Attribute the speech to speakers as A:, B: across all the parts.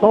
A: 100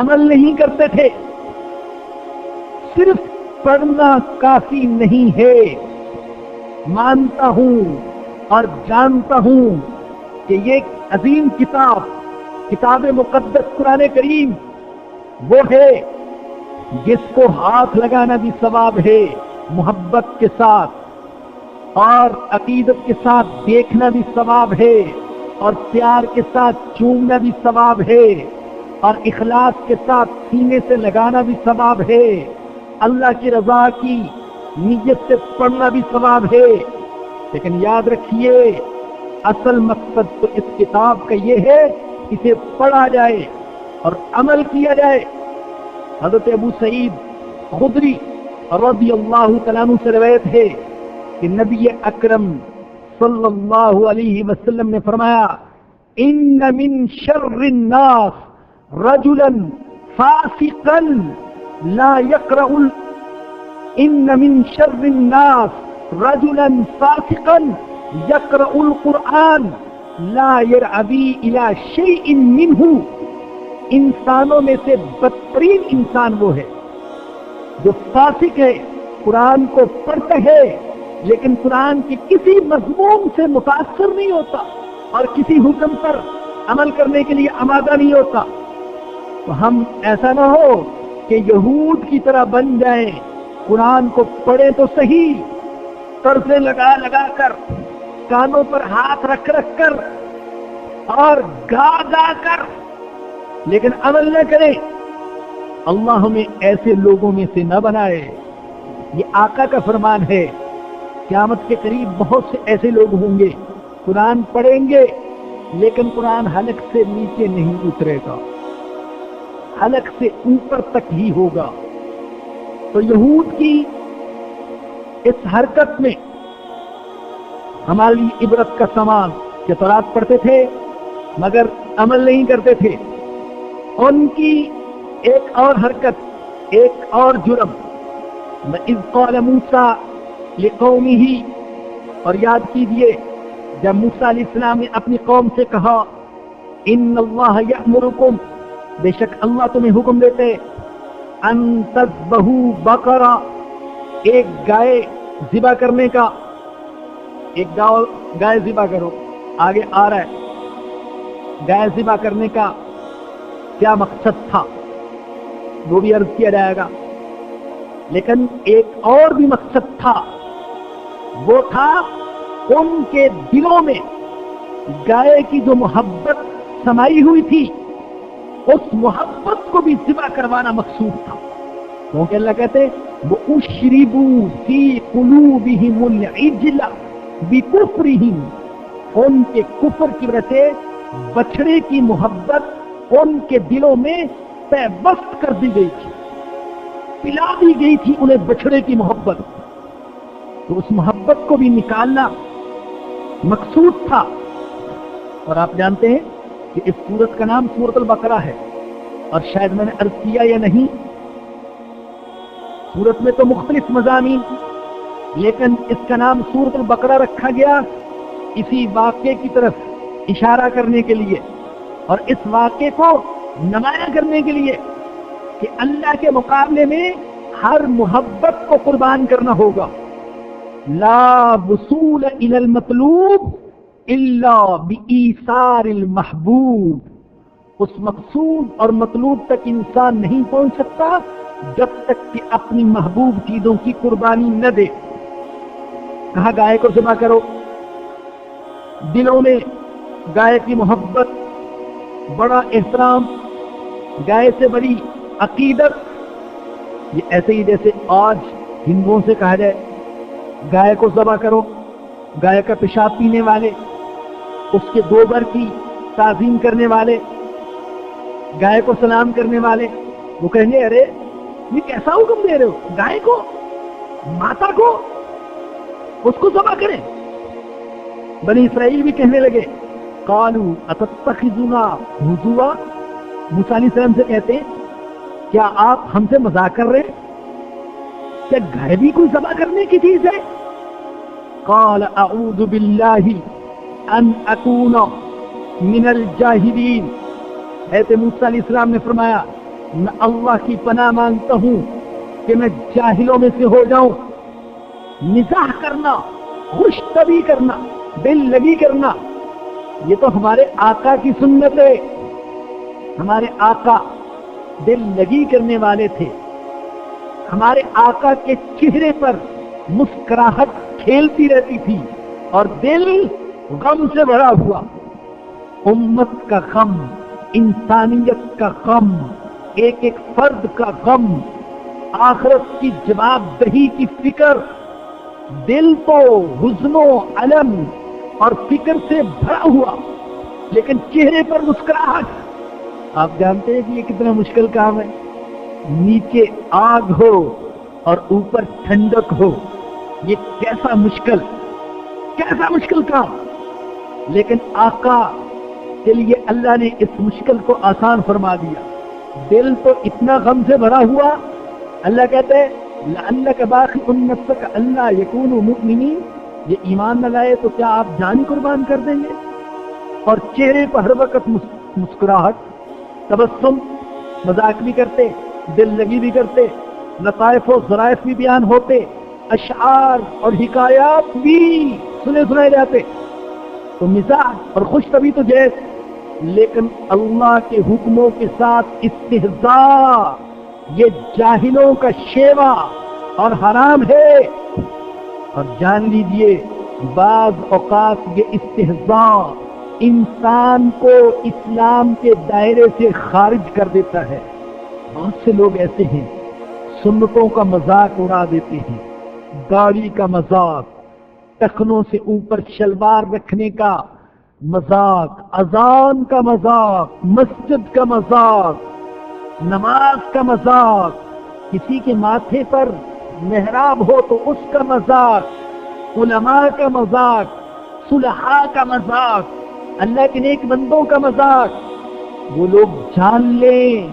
A: عمل نہیں کرتے تھے. صرف پڑھنا کافی نہیں ہے. مانتا ہوں اور جانتا ہوں کہ یہ عظیم کتاب مقدس قرآن کریم وہ ہے جس کو ہاتھ لگانا بھی ثواب ہے محبت کے ساتھ، اور عقیدت کے ساتھ دیکھنا بھی ثواب ہے، اور پیار کے ساتھ چومنا بھی ثواب ہے، اور اخلاص کے ساتھ سینے سے لگانا بھی ثواب ہے، اللہ کی رضا کی نیت سے پڑھنا بھی ثواب ہے. لیکن یاد رکھیے اصل مقصد تو اس کتاب کا یہ ہے اسے پڑھا جائے اور عمل کیا جائے. حضرت ابو سعید خدری رضی اللہ تعالیٰ عنہ سے روایت ہے کہ نبی اکرم صلی اللہ علیہ وسلم نے فرمایا ان من شر الناس رجلا فاسقا لا يقرأ ان من شر الناس رجلا فاسقا يقرأ القرآن لا يرعبي الى شيء منه. انسانوں میں سے بدترین انسان وہ ہے جو فاسق ہے، قرآن کو پڑھتا ہے لیکن قرآن کے کسی مضمون سے متاثر نہیں ہوتا اور کسی حکم پر عمل کرنے کے لیے آمادہ نہیں ہوتا. تو ہم ایسا نہ ہو کہ یہود کی طرح بن جائیں، قرآن کو پڑھیں تو صحیح، طرزیں لگا لگا کر، کانوں پر ہاتھ رکھ رکھ کر اور گا گا کر، لیکن عمل نہ کریں. اللہ ہمیں ایسے لوگوں میں سے نہ بنائے. یہ آقا کا فرمان ہے. قیامت کے قریب بہت سے ایسے لوگ ہوں گے قرآن پڑھیں گے لیکن قرآن حلق سے نیچے نہیں اترے گا، حلق سے اوپر تک ہی ہوگا. تو یہود کی اس حرکت میں ہمارے لیے عبرت کا سامان کہ تورات پڑھتے تھے مگر عمل نہیں کرتے تھے. ان کی ایک اور حرکت، ایک اور جرم، اذ قال موسیٰ لقومہ، اور یاد کیجئے جب موسیٰ علیہ السلام نے اپنی قوم سے کہا ان اللہ یأمرکم، بے شک اللہ تمہیں حکم دیتے، ان تذبحوا بقرہ، ایک گائے ذبح کرنے کا. ایک گائے ذبح کرو. آگے آ رہا ہے گائے ذبح کرنے کا کیا مقصد تھا وہ بھی عرض کیا جائے گا. لیکن ایک اور بھی مقصد تھا، وہ تھا ان کے دلوں میں گائے کی جو محبت سمائی ہوئی تھی اس محبت کو بھی ذبح کروانا مقصود تھا. کیونکہ اللہ کہتے وَأُشْرِبُوا فِي قُلُوبِهِمُ الْعِجْلَ بِكُفْرِهِمْ، ان کے کفر کی وجہ سے بچڑے کی محبت ان کے دلوں میں پیوست کر دی گئی تھی، پلا دی گئی تھی انہیں بچڑے کی محبت. تو اس محبت کو بھی نکالنا مقصود تھا. اور آپ جانتے ہیں کہ اس سورت کا نام سورۃ البقرہ ہے، اور شاید میں نے عرض کیا یا نہیں، سورت میں تو مختلف مضامین، لیکن اس کا نام سورۃ البقرہ رکھا گیا اسی واقعے کی طرف اشارہ کرنے کے لیے اور اس واقعے کو نمایاں کرنے کے لیے کہ اللہ کے مقابلے میں ہر محبت کو قربان کرنا ہوگا. لا وصول الى المطلوب الا بإيثار المحبوب، اس مقصود اور مطلوب تک انسان نہیں پہنچ سکتا جب تک کہ اپنی محبوب چیزوں کی قربانی نہ دے. کہا گائے کو ذبح کرو، دلوں میں گائے کی محبت، بڑا احترام، گائے سے بڑی عقیدت. یہ ایسے ہی جیسے آج ہندوؤں سے کہا جائے گائے کو ذبح کرو، گائے کا پیشاب پینے والے، اس کے گوبر کی تعظیم کرنے والے، گائے کو سلام کرنے والے، وہ کہیں گے ارے یہ کیسا حکم دے رہے ہو، گائے کو، ماتا کو، اس کو ذبح کریں. بنی اسرائیل بھی کہنے لگے قالوا اتتخذنا ہزوا، موسیٰ علیہ السلام سے کہتے ہیں کیا آپ ہم سے مذاق کر رہے ہیں؟ کیا گائے بھی کوئی ذبح کرنے کی چیز ہے؟ قال اعوذ باللہ ان اکون من الجاہلین. حضرت موسیٰ علیہ السلام نے فرمایا میں اللہ کی پناہ مانگتا ہوں کہ میں جاہلوں میں سے ہو جاؤں۔ مزاح کرنا، خوش طبی کرنا، دل لگی کرنا، یہ تو ہمارے آقا کی سنت ہے۔ ہمارے آقا دل لگی کرنے والے تھے۔ ہمارے آقا کے چہرے پر مسکراہٹ کھیلتی رہتی تھی اور دل غم سے بھرا ہوا۔ امت کا غم، انسانیت کا غم، ایک ایک فرد کا غم، آخرت کی جواب دہی کی فکر، دل تو حزن و الم اور فکر سے بھرا ہوا، لیکن چہرے پر مسکراہٹ۔ آپ جانتے ہیں کہ یہ کتنا مشکل کام ہے؟ نیچے آگ ہو اور اوپر ٹھنڈک ہو، یہ کیسا مشکل کام، لیکن آقا کے لیے اللہ نے اس مشکل کو آسان فرما دیا۔ دل تو اتنا غم سے بھرا ہوا، اللہ کہتے ہیں لعلک باخع نفسک الا یکونوا مؤمنین، یہ ایمان نہ لائے تو کیا آپ جان قربان کر دیں گے؟ اور چہرے پر ہر وقت مسکراہٹ، تبسم، مذاق بھی کرتے، دل لگی بھی کرتے، لطائف و ظرائف بھی بیان ہوتے، اشعار اور حکایات بھی سنائے جاتے، تو مزاج اور خوش طبی تو جیس، لیکن اللہ کے حکموں کے ساتھ استہزاء یہ جاہلوں کا شیوا اور حرام ہے۔ اور جان لیجئے بعض اوقات یہ استہزاء انسان کو اسلام کے دائرے سے خارج کر دیتا ہے۔ بہت سے لوگ ایسے ہیں سنتوں کا مذاق اڑا دیتے ہیں، داڑھی کا مذاق، ٹخنوں سے اوپر شلوار رکھنے کا مذاق، اذان کا مذاق، مسجد کا مذاق، نماز کا مذاق، کسی کے ماتھے پر محراب ہو تو اس کا مذاق، علماء کا مذاق، صلحاء کا مذاق، اللہ کے نیک بندوں کا مذاق۔ وہ لوگ جان لیں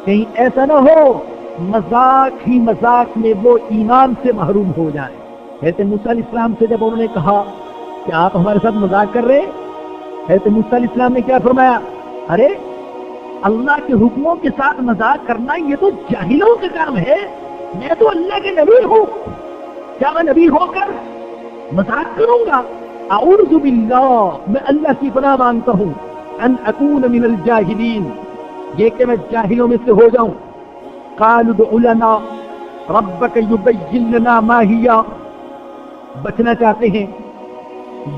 A: کہیں ایسا نہ ہو مذاق ہی مذاق میں وہ ایمان سے محروم ہو جائے۔ حضرت موسیٰ علیہ السلام سے جب انہوں نے کہا کہ آپ ہمارے ساتھ مذاق کر رہے ہیں، حضرت موسیٰ علیہ السلام نے کیا فرمایا؟ ارے اللہ کے حکموں کے ساتھ مذاق کرنا یہ تو جاہلوں کا کام ہے، میں تو اللہ کے نبی ہوں، کیا میں نبی ہو کر مذاق کروں گا؟ اعوذ باللہ، میں اللہ کی پناہ مانگتا ہوں ان اکون من الجاہلین، یہ کہ میں جاہلوں میں سے ہو جاؤں۔ قالوا ادع لنا ربک یبین لنا ما ہی، بچنا چاہتے ہیں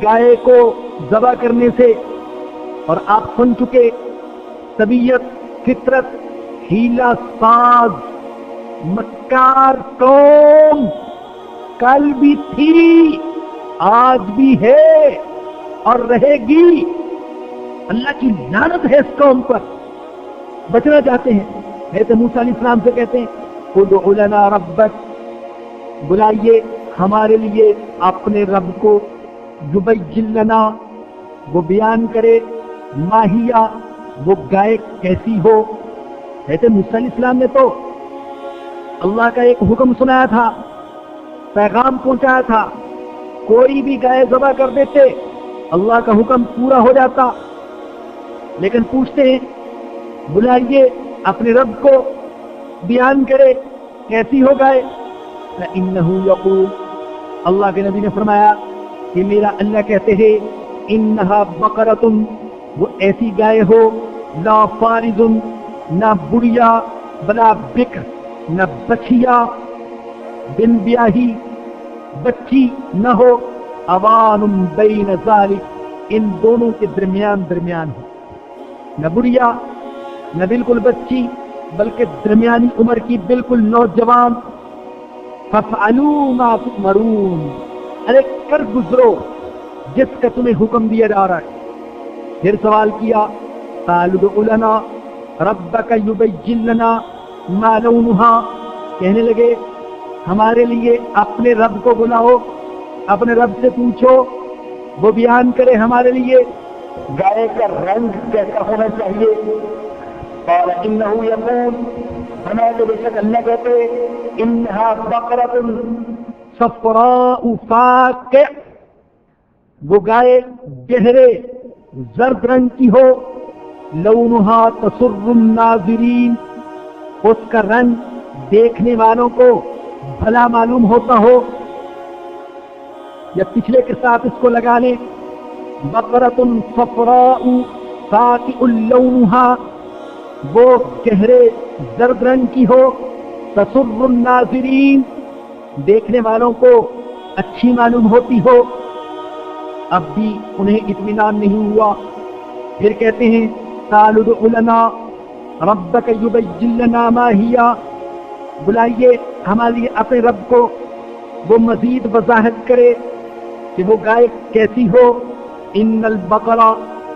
A: گائے کو ذبح کرنے سے، اور آپ سن چکے طبیعت، فطرت، ہیلا ساز، مکار قوم کل بھی تھی، آج بھی ہے اور رہے گی۔ اللہ کی لعنت ہے اس قوم پر۔ بچنا چاہتے ہیں، حضرت موسیٰ علیہ السلام سے کہتے ہیں ادع لنا ربک، بلائیے ہمارے لیے اپنے رب کو، یبین لنا، وہ بیان کرے، ماہیہ، وہ گائے کیسی ہو۔ حضرت موسیٰ علیہ السلام نے تو اللہ کا ایک حکم سنایا تھا، پیغام پہنچایا تھا، کوئی بھی گائے ذبح کر دیتے اللہ کا حکم پورا ہو جاتا، لیکن پوچھتے ہیں بلائیے اپنے رب کو، بیان کرے کیسی ہو گائے۔ فَإِنَّهُ يَقُولُ، اللہ کے نبی نے فرمایا کہ میرا اللہ کہتے ہیں إِنَّهَا بَقَرَةٌ، وہ ایسی گائے ہو لا فارض، نہ بڑیا، بلا بکر، نہ بچیا، بن بیاہی، بچی نہ ہو، اوان بین ذالک، ان دونوں کے درمیان ہو، نہ بڑیا نہ بالکل بچی، بلکہ درمیانی عمر کی بالکل نوجوان۔ فَافْعَلُوا مَا تُؤْمَرُونَ، ارے کر گزرو جس کا تمہیں حکم دیا جا رہا ہے۔ پھر سوال کیا قَالُوا ادْعُ لَنَا رَبَّكَ يُبَيِّن لَنَا مَا لَوْنُهَا، کہنے لگے ہمارے لیے اپنے رب کو بلاؤ، اپنے رب سے پوچھو وہ بیان کرے ہمارے لیے گائے کا رنگ کیسا ہونا چاہیے۔ قال انه يقول، ہمیں تو بے شک اللہ کہتے انها بقرة صفراء فاقع، وہ گائے گہرے زرد رنگ کی ہو، لونها تسر الناظرین، اس کا رنگ دیکھنے والوں کو بھلا معلوم ہوتا ہو، یا پچھلے کے ساتھ اس کو لگا لیں، بقرۃ صفراء فاقع لونها، وہ گہرے زرد رنگ کی ہو، تسر الناظرین، دیکھنے والوں کو اچھی معلوم ہوتی ہو۔ اب بھی انہیں اطمینان نہیں ہوا، پھر کہتے ہیں قالوا ادع لنا ربک یبین لنا ما ہی، بلائیے ہمارے لیے اپنے رب کو، وہ مزید وضاحت کرے کہ وہ گائے کیسی ہو۔ ان البقر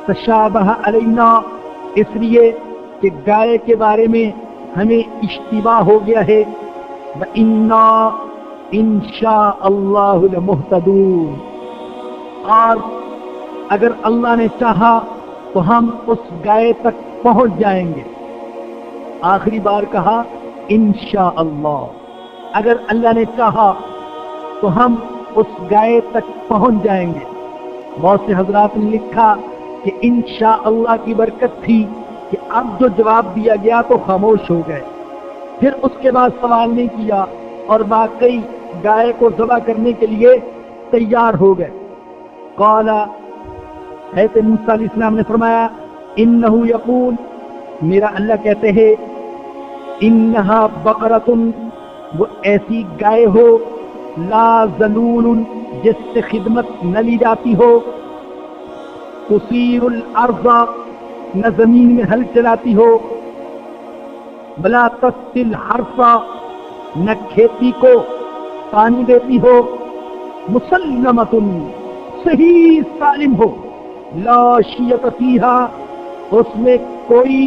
A: تشابہ علینا، اس لیے کہ گائے کے بارے میں ہمیں اشتباہ ہو گیا ہے، وَإِنَّا إِن شَاءَ اللَّهُ لَمُهْتَدُونَ، اور اگر اللہ نے چاہا تو ہم اس گائے تک پہنچ جائیں گے۔ آخری بار کہا انشاءاللہ، اگر اللہ نے چاہا تو ہم اس گائے تک پہنچ جائیں گے۔ بہت سے حضرات نے لکھا کہ انشاءاللہ کی برکت تھی کہ اب جو جواب دیا گیا تو خاموش ہو گئے، پھر اس کے بعد سوال نہیں کیا اور واقعی گائے کو ذبح کرنے کے لیے تیار ہو گئے۔ قال، حضرت موسیٰ علیہ السلام نے فرمایا، انہ یقول، میرا اللہ کہتے ہیں، انہا بقرۃ، وہ ایسی گائے ہو، لا ذلول، جس سے خدمت نہ لی جاتی ہو، تثیر الارض، نہ زمین میں ہل چلاتی ہو، ولا تسقی الحرث، نہ کھیتی کو پانی دیتی ہو، مسلمۃ، صحیح سالم ہو، لا شیۃ فیہا، اس میں کوئی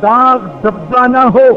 A: داغ دبا نہ ہو،